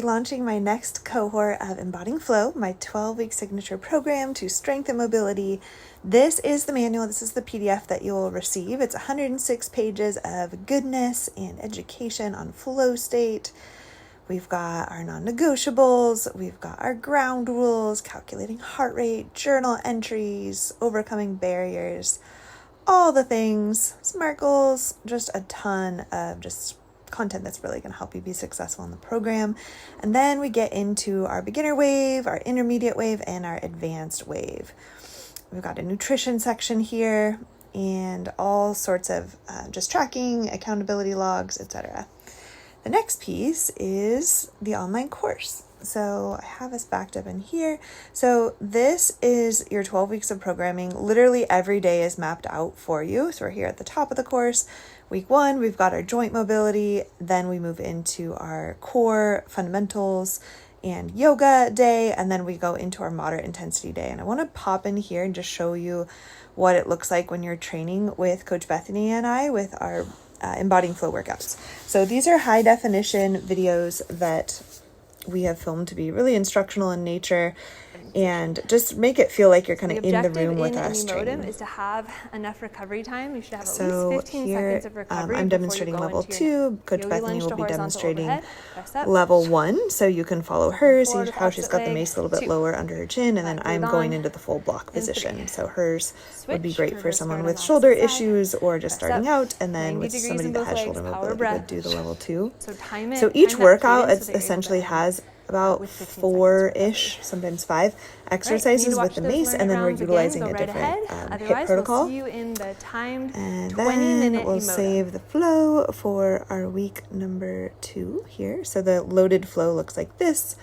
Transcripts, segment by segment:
Launching my next cohort of Embodying Flow, my 12-week signature program to strengthen mobility. This is the manual. This is the PDF that you'll receive. It's 106 pages of goodness and education on flow state. We've got our non-negotiables. We've got our ground rules, calculating heart rate, journal entries, overcoming barriers, all the things, SMART goals, just a ton of just content that's really going to help you be successful in the program. And then we get into our beginner wave, our intermediate wave, and our advanced wave. We've got a nutrition section here and all sorts of just tracking, accountability logs, etc. The next piece is the online course. So I have us backed up in here. So this is your 12 weeks of programming. Literally every day is mapped out for you. So we're here at the top of the course. Week 1, we've got our joint mobility. Then we move into our core fundamentals and yoga day. And then we go into our moderate intensity day. And I want to pop in here and just show you what it looks like when you're training with Coach Bethany and I with our Embodying Flow workouts. So these are high definition videos that we have filmed to be really instructional in nature and just make it feel like you're kind of in the room with us training. Is to have enough recovery time. You should have at least 15 seconds of recovery. I'm demonstrating level 2. Coach Bethany will be demonstrating level 1, so you can follow her, see how she's got the mace a little bit lower under her chin, and then I'm going into the full block position. So hers would be great for someone with shoulder issues or just starting out, and then with somebody that has shoulder mobility would do the level 2. So each workout essentially has about 4-ish, sometimes 5 exercises with the mace, and then we're utilizing a different hip protocol. And then we'll save the flow for our week number 2 here. So the loaded flow looks like this.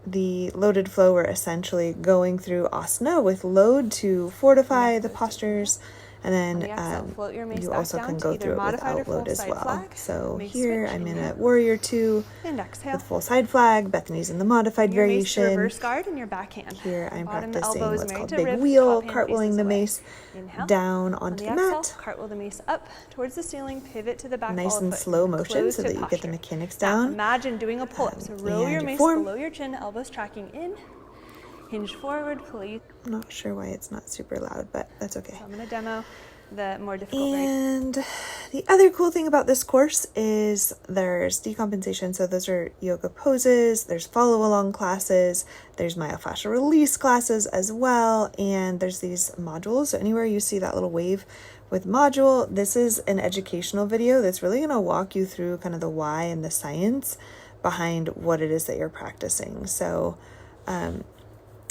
The loaded flow, we're essentially going through asana with load to fortify the postures. And then you also can go through it without load as well. So here I'm in a Warrior 2 with full side flag. Bethany's in the modified variation. Reverse guard in your backhand. Here I'm practicing what's called big wheel, cartwheeling the mace down onto the mat. Cartwheel the mace up towards the ceiling, pivot to the back. Nice and slow motion so that you get the mechanics down. Imagine doing a pull-up. So roll your mace below your chin, elbows tracking in. Hinge forward, please. I'm not sure why it's not super loud, but that's okay. So I'm going to demo the more difficult And the other cool thing about this course is there's decompensation. So those are yoga poses, there's follow along classes, there's myofascial release classes as well, and there's these modules. So anywhere you see that little wave with module, this is an educational video that's really going to walk you through kind of the why and the science behind what it is that you're practicing. So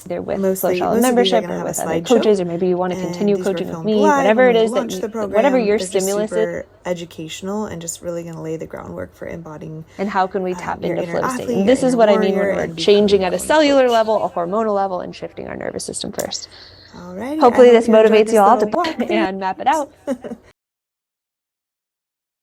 either with Shala membership or with other coaches, or maybe you want to continue coaching with me, whatever it is that you, whatever your stimulus is. Educational and just really going to lay the groundwork for embodying. And how can we tap into flow state? And this is what I mean when we're changing at a cellular level, a hormonal level, and shifting our nervous system first. Alrighty, hopefully this motivates you all to and map it out.